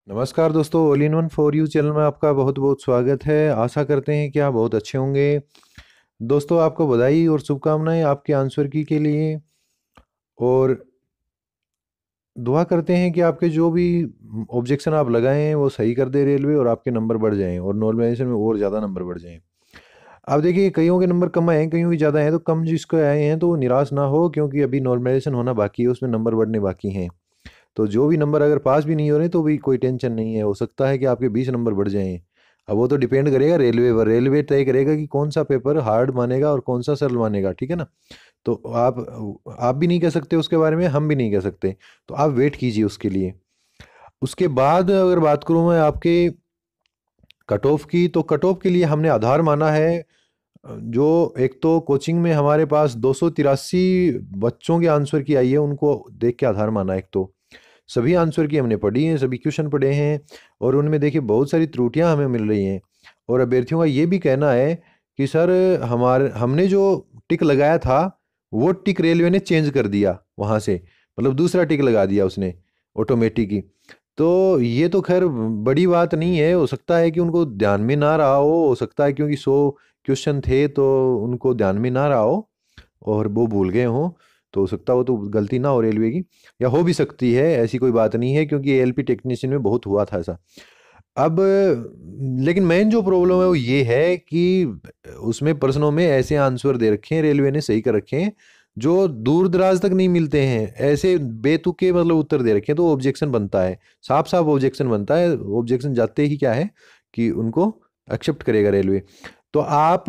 नमस्कार दोस्तों, all in one for you channel में आपका बहुत बहुत स्वागत है। आशा करते हैं कि आप बहुत अच्छे होंगे। दोस्तों, आपको बधाई और शुभकामनाएं आपके आंसर की के लिए। और दुआ करते हैं कि आपके जो भी ऑब्जेक्शन आप लगाए हैं वो सही कर दे रेलवे, और आपके नंबर बढ़ जाएं और नॉर्मलाइजेशन में और ज़्यादा नंबर बढ़ जाएं। अब देखिए, कईयों के नंबर कम आए हैं, कईयों के ज़्यादा हैं, तो कम जिसको आए हैं तो वो निराश ना हो, क्योंकि अभी नॉर्मलाइजेशन होना बाकी है, उसमें नंबर बढ़ने बाकी हैं। तो जो भी नंबर अगर पास भी नहीं हो रहे तो भी कोई टेंशन नहीं है, हो सकता है कि आपके 20 नंबर बढ़ जाएं। अब वो तो डिपेंड करेगा रेलवे पर, रेलवे तय करेगा कि कौन सा पेपर हार्ड मानेगा और कौन सा सरल मानेगा, ठीक है ना। तो आप भी नहीं कह सकते उसके बारे में, हम भी नहीं कह सकते। तो आप वेट कीजिए उसके लिए। उसके बाद अगर बात करूं मैं आपके कट ऑफ की, तो कट ऑफ के लिए हमने आधार माना है। जो एक तो कोचिंग में हमारे पास 283 बच्चों के आंसर की आई है, उनको देख के आधार माना। एक तो सभी आंसर की हमने पढ़ी हैं, सभी क्वेश्चन पढ़े हैं, और उनमें देखिए बहुत सारी त्रुटियां हमें मिल रही हैं। और अभ्यर्थियों का ये भी कहना है कि सर, हमारे हमने जो टिक लगाया था वो टिक रेलवे ने चेंज कर दिया वहाँ से, मतलब दूसरा टिक लगा दिया उसने ऑटोमेटिक ही। तो ये तो खैर बड़ी बात नहीं है, हो सकता है कि उनको ध्यान में ना रहा हो सकता है क्योंकि 100 क्वेश्चन थे तो उनको ध्यान में ना रहा हो और वो भूल गए हों। तो हो सकता हो तो गलती ना हो रेलवे की, या हो भी सकती है, ऐसी कोई बात नहीं है, क्योंकि एएलपी टेक्नीशियन में बहुत हुआ था ऐसा। अब लेकिन मेन जो प्रॉब्लम है वो ये है कि उसमें प्रश्नों में ऐसे आंसर दे रखे हैं, रेलवे ने सही कर रखे हैं, जो दूर दराज तक नहीं मिलते हैं। ऐसे बेतुके मतलब उत्तर दे रखे हैं, तो ऑब्जेक्शन बनता है, साफ साफ ऑब्जेक्शन बनता है। ऑब्जेक्शन जाते ही क्या है कि उनको एक्सेप्ट करेगा रेलवे। तो आप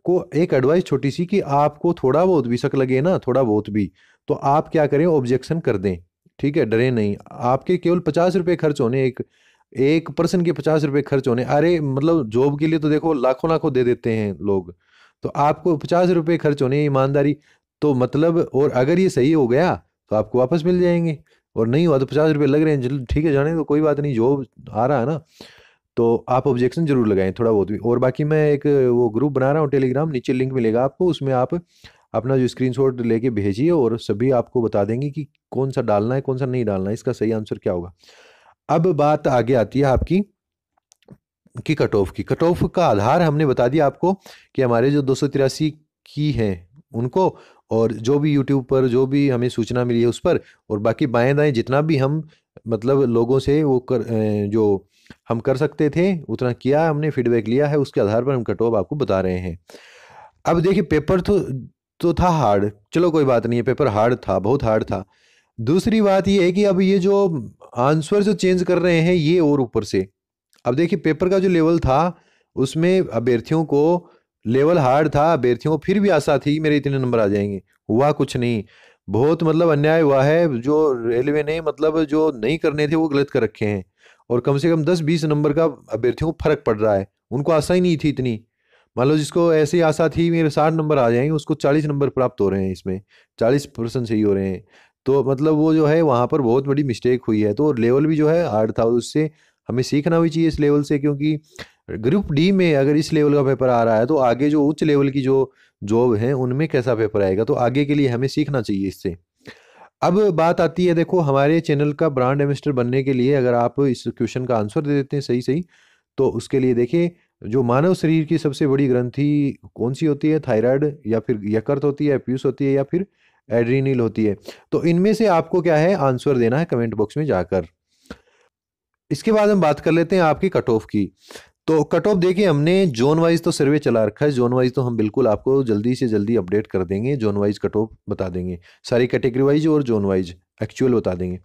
को एक एडवाइस छोटी सी, कि आपको थोड़ा बहुत भी शक लगे ना, थोड़ा बहुत भी, तो आप क्या करें, ऑब्जेक्शन कर दें। ठीक है, डरे नहीं। आपके केवल 50 रुपये खर्च होने, एक एक पर्सन के 50 रुपये खर्च होने। अरे मतलब जॉब के लिए तो देखो लाखों लाखों दे देते हैं लोग, तो आपको 50 रुपये खर्च होने, ईमानदारी। तो मतलब, और अगर ये सही हो गया तो आपको वापस मिल जाएंगे, और नहीं हुआ तो 50 रुपये लग रहे हैं, चलो ठीक है, जाने तो कोई बात नहीं, जॉब आ रहा है ना। तो आप ऑब्जेक्शन जरूर लगाएं थोड़ा बहुत भी। और बाकी मैं एक वो ग्रुप बना रहा हूँ टेलीग्राम, नीचे लिंक मिलेगा आपको, उसमें आप अपना जो स्क्रीनशॉट लेके भेजिए, और सभी आपको बता देंगे कि कौन सा डालना है कौन सा नहीं डालना है, इसका सही आंसर क्या होगा। अब बात आगे आती है आपकी की कट ऑफ की। कट ऑफ का आधार हमने बता दिया आपको, कि हमारे जो 283 की हैं उनको, और जो भी यूट्यूब पर जो भी हमें सूचना मिली है उस पर, और बाकी बाएं दाएं जितना भी हम मतलब लोगों से वो जो हम कर सकते थे उतना किया हमने, फीडबैक लिया है, उसके आधार पर हम कट ऑफ आपको बता रहे हैं। अब देखिए, पेपर तो था हार्ड, चलो कोई बात नहीं है, पेपर हार्ड था, बहुत हार्ड था। दूसरी बात ये है कि अब ये जो आंसर जो चेंज कर रहे हैं ये, और ऊपर से अब देखिए, पेपर का जो लेवल था उसमें अभ्यर्थियों को लेवल हार्ड था, अभ्यर्थियों को फिर भी आशा थी मेरे इतने नंबर आ जाएंगे। हुआ कुछ नहीं। बहुत मतलब अन्याय हुआ है, जो रेलवे ने मतलब जो नहीं करने थे वो गलत कर रखे हैं। और कम से कम 10-20 नंबर का अभ्यर्थियों को फर्क पड़ रहा है। उनको आशा ही नहीं थी इतनी। मान लो जिसको ऐसी आशा थी मेरे 60 नंबर आ जाएंगे, उसको 40 नंबर प्राप्त हो रहे हैं, इसमें 40% सही हो रहे हैं। तो मतलब वो जो है वहाँ पर बहुत बड़ी मिस्टेक हुई है। तो लेवल भी जो है हार्ड था, उससे हमें सीखना भी चाहिए इस लेवल से, क्योंकि ग्रुप डी में अगर इस लेवल का पेपर आ रहा है तो आगे जो उच्च लेवल की जो जॉब है उनमें कैसा पेपर आएगा, तो आगे के लिए हमें सीखना चाहिए इससे। अब बात आती है, देखो हमारे चैनल का ब्रांड एम्बेसडर बनने के लिए अगर आप इस क्वेश्चन का आंसर दे देते हैं सही सही, तो उसके लिए देखिए, जो मानव शरीर की सबसे बड़ी ग्रंथि कौन सी होती है, थायराइड, या फिर यकृत होती है, पीयूष होती है, या फिर एड्रीनल होती है। तो इनमें से आपको क्या है आंसर देना है कमेंट बॉक्स में जाकर। इसके बाद हम बात कर लेते हैं आपकी कट ऑफ की। तो कट ऑफ देखिए, हमने जोन वाइज तो सर्वे चला रखा है, जोन वाइज तो हम बिल्कुल आपको जल्दी से जल्दी अपडेट कर देंगे, जोन वाइज कट ऑफ बता देंगे, सारी कैटेगरी वाइज और जोन वाइज एक्चुअल बता देंगे।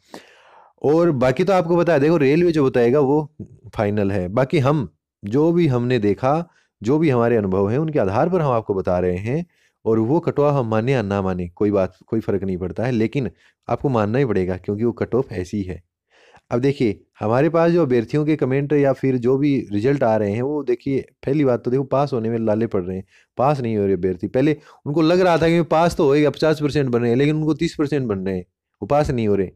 और बाकी तो आपको पता है, देखो रेलवे जो बताएगा वो फाइनल है। बाकी हम जो भी हमने देखा, जो भी हमारे अनुभव हैं उनके आधार पर हम आपको बता रहे हैं। और वो कट ऑफ हम माने या ना माने, कोई बात, कोई फर्क नहीं पड़ता है, लेकिन आपको मानना ही पड़ेगा, क्योंकि वो कट ऑफ ऐसी है। अब देखिए, हमारे पास जो अभ्यर्थियों के कमेंट या फिर जो भी रिजल्ट आ रहे हैं, वो देखिए, पहली बात तो देखो पास होने में लाले पड़ रहे हैं, पास नहीं हो रहे अभ्यर्थी। पहले उनको लग रहा था कि पास तो होएगा, 50% बन रहे हैं, लेकिन उनको 30% बन रहे हैं, वो पास नहीं हो रहे।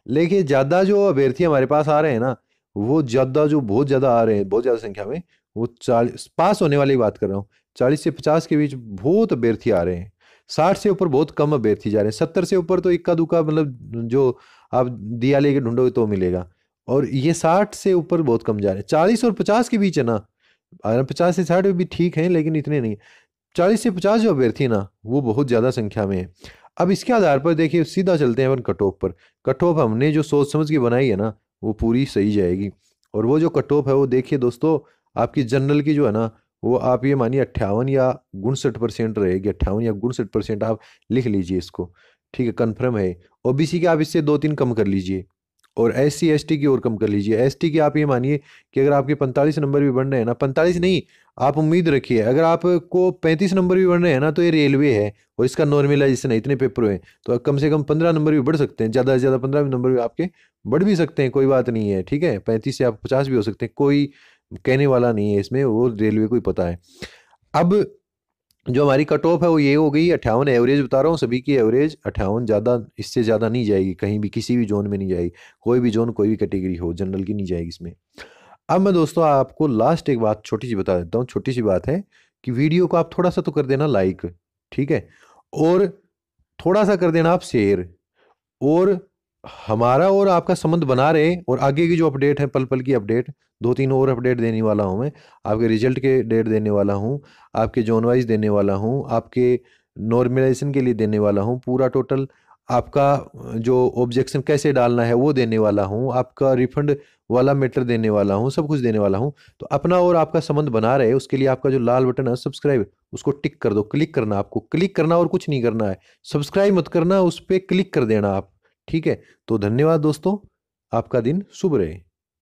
लेकिन ज़्यादा जो अभ्यर्थी हमारे पास आ रहे हैं ना, वो ज़्यादा जो बहुत ज़्यादा आ रहे हैं, बहुत ज़्यादा संख्या में, वो 40 पास होने वाली बात कर रहा हूँ, 40 से 50 के बीच बहुत अभ्यर्थी आ रहे हैं। 60 से ऊपर बहुत कम अभ्यर्थी जा रहे हैं, 70 से ऊपर तो इक्का दुक्का, मतलब जो आप दिया लेके ढूंढोगे तो मिलेगा। और ये 60 से ऊपर बहुत कम जा रहे हैं। 40 और 50 के बीच है ना, अगर 50 से 60 भी ठीक है लेकिन इतने नहीं। 40 से 50 जो अभ्यर्थी है ना वो बहुत ज़्यादा संख्या में है। अब इसके आधार पर देखिए सीधा चलते हैं अपन कट ऑफ पर। कट ऑफ हमने जो सोच समझ के बनाई है ना वो पूरी सही जाएगी। और वो जो कट ऑफ है वो देखिए दोस्तों, आपकी जनरल की जो है ना वो आप ये मानिए 58 या 59% रहेगी। 58 या 59% आप लिख लीजिए इसको, ठीक है, कन्फर्म है। ओबीसी के आप इससे 2-3 कम कर लीजिए, और एससी एसटी की और कम कर लीजिए। एसटी की आप ये मानिए कि अगर आपके 45 नंबर भी बन रहे हैं ना, 45 नहीं, आप उम्मीद रखिए अगर आपको 35 नंबर भी बन रहे हैं ना तो ये रेलवे है और इसका नॉर्मलाइजेशन है, इतने पेपर हुए हैं, तो कम से कम 15 नंबर भी बढ़ सकते हैं। ज़्यादा से ज़्यादा 15 नंबर भी आपके बढ़ भी सकते हैं, कोई बात नहीं है, ठीक है। 35 से आप 50 भी हो सकते हैं, कोई कहने वाला नहीं है इसमें, वो रेलवे को ही पता है। अब जो हमारी कट ऑफ है वो ये हो गई 58। एवरेज बता रहा हूँ सभी की, एवरेज 58, ज़्यादा इससे ज़्यादा नहीं जाएगी कहीं भी, किसी भी जोन में नहीं जाएगी। कोई भी जोन कोई भी कैटेगरी हो, जनरल की नहीं जाएगी इसमें। अब मैं दोस्तों आपको लास्ट एक बात छोटी सी बता देता हूँ, छोटी सी बात है कि वीडियो को आप थोड़ा सा तो कर देना लाइक, ठीक है, और थोड़ा सा कर देना आप शेयर, और हमारा और आपका संबंध बना रहे। और आगे की जो अपडेट है, पल पल की अपडेट, 2-3 और अपडेट देने वाला हूँ मैं। आपके रिजल्ट के डेट देने वाला हूँ, आपके जोन वाइज देने वाला हूँ, आपके नॉर्मलाइजेशन के लिए देने वाला हूँ, पूरा टोटल आपका जो ऑब्जेक्शन कैसे डालना है वो देने वाला हूँ, आपका रिफंड वाला मैटर देने वाला हूँ, सब कुछ देने वाला हूँ। तो अपना और आपका संबंध बना रहे, उसके लिए आपका जो लाल बटन है सब्सक्राइब, उसको टिक कर दो, क्लिक करना, आपको क्लिक करना और कुछ नहीं करना है। सब्सक्राइब मत करना, उस पर क्लिक कर देना आप, ठीक है। तो धन्यवाद दोस्तों, आपका दिन शुभ रहे।